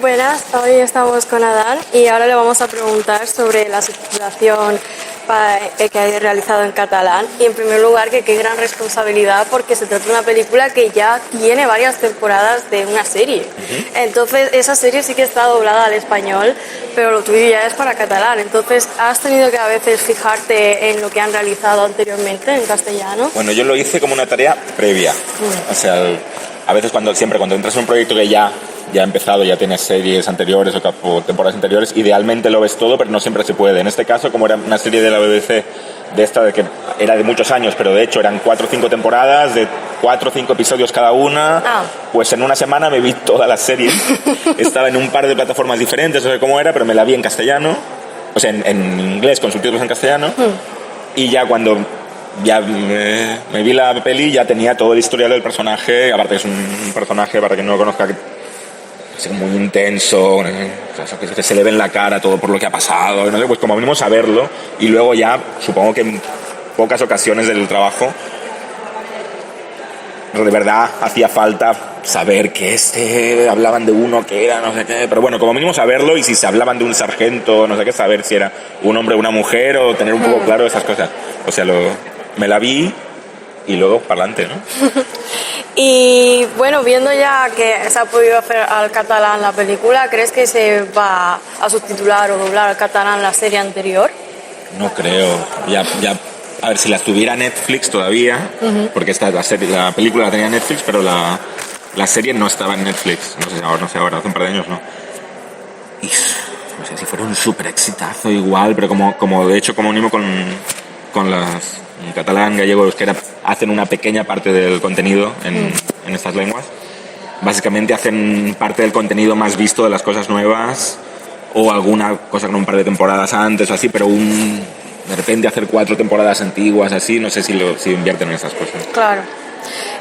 Buenas, hoy estamos con Adán y ahora le vamos a preguntar sobre la subtitulación que hay realizado en catalán y en primer lugar que qué gran responsabilidad porque se trata de una película que ya tiene varias temporadas de una serie. Entonces esa serie sí que está doblada al español, pero lo tuyo ya es para catalán. Entonces ¿has tenido que a veces fijarte en lo que han realizado anteriormente en castellano? Bueno, yo lo hice como una tarea previa. O sea, a veces cuando entras en un proyecto que ya ha empezado, ya tienes series anteriores o temporadas anteriores, idealmente lo ves todo, pero no siempre se puede. En este caso, como era una serie de la BBC, de que era de muchos años, pero de hecho eran 4 o 5 temporadas, de 4 o 5 episodios cada una, pues en una semana me vi toda la serie. Estaba en un par de plataformas diferentes, no sé cómo era, pero me la vi en castellano, o sea, en inglés con subtítulos en castellano, y ya cuando me vi la peli ya tenía todo el historial del personaje, aparte es un personaje, para quien no lo conozca, es muy intenso, que se le ve en la cara todo por lo que ha pasado, no sé, pues como venimos a verlo y luego ya supongo que en pocas ocasiones del trabajo de verdad hacía falta saber que hablaban de uno que era no sé qué, pero bueno, como venimos a verlo y si se hablaban de un sargento, no sé qué, saber si era un hombre o una mujer o tener un poco claro esas cosas, o sea, me la vi y luego para adelante, ¿no? Y bueno, viendo ya que se ha podido hacer al catalán la película, ¿crees que se va a subtitular o doblar al catalán la serie anterior? No creo. A ver, si la tuviera Netflix todavía, porque la película la tenía Netflix, pero la serie no estaba en Netflix. No sé ahora, hace un par de años no. Y no sé si fuera un súper exitazo igual, pero como de hecho como unimos con las en catalán, gallego, euskera, hacen una pequeña parte del contenido en estas lenguas. Básicamente hacen parte del contenido más visto de las cosas nuevas o alguna cosa con un par de temporadas antes o así, pero de repente hacer 4 temporadas antiguas así, no sé si invierten en esas cosas. Claro.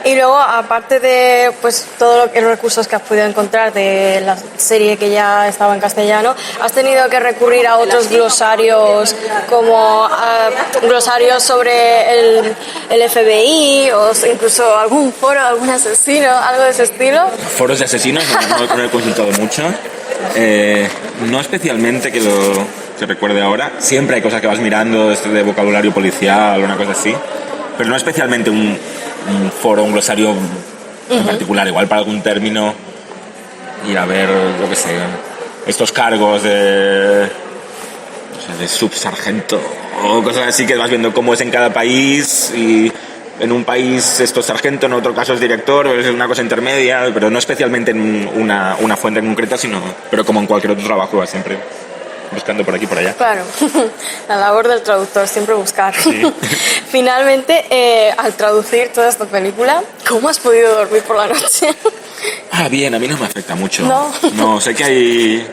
Y luego, aparte de pues todos los recursos que has podido encontrar de la serie que ya estaba en castellano, ¿has tenido que recurrir a otros glosarios como glosarios sobre el FBI o incluso algún foro, algún asesino, algo de ese estilo? Foros de asesinos no he consultado mucho. No especialmente que recuerde ahora. Siempre hay cosas que vas mirando de vocabulario policial o una cosa así, pero no especialmente un foro, un glosario en particular, igual para algún término ir a ver, yo qué sé, estos cargos de subsargento o cosas así que vas viendo cómo es en cada país y en un país esto es sargento, en otro caso es director, es una cosa intermedia, pero no especialmente en una fuente en concreta, pero como en cualquier otro trabajo va siempre buscando por aquí y por allá. Claro, la labor del traductor, siempre buscar. Sí. Finalmente, al traducir toda esta película, ¿cómo has podido dormir por la noche? Bien, a mí no me afecta mucho. No, sé que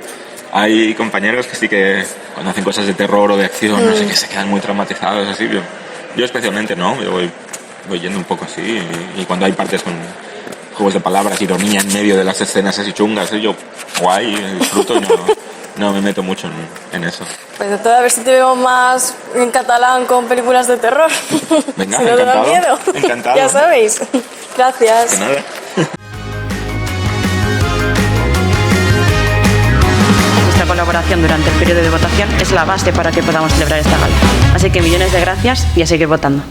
hay compañeros que sí que cuando hacen cosas de terror o de acción, no sé, que se quedan muy traumatizados, así. Yo especialmente no, yo voy yendo un poco así y cuando hay partes con juegos de palabras, ironía en medio de las escenas así chungas, yo guay, disfruto y no me meto mucho en eso. Pues entonces a ver si te veo más en catalán con películas de terror. Venga, si no te da miedo. Encantado. Ya sabéis. Gracias. De nada. Nuestra colaboración durante el periodo de votación es la base para que podamos celebrar esta gala. Así que millones de gracias y a seguir votando.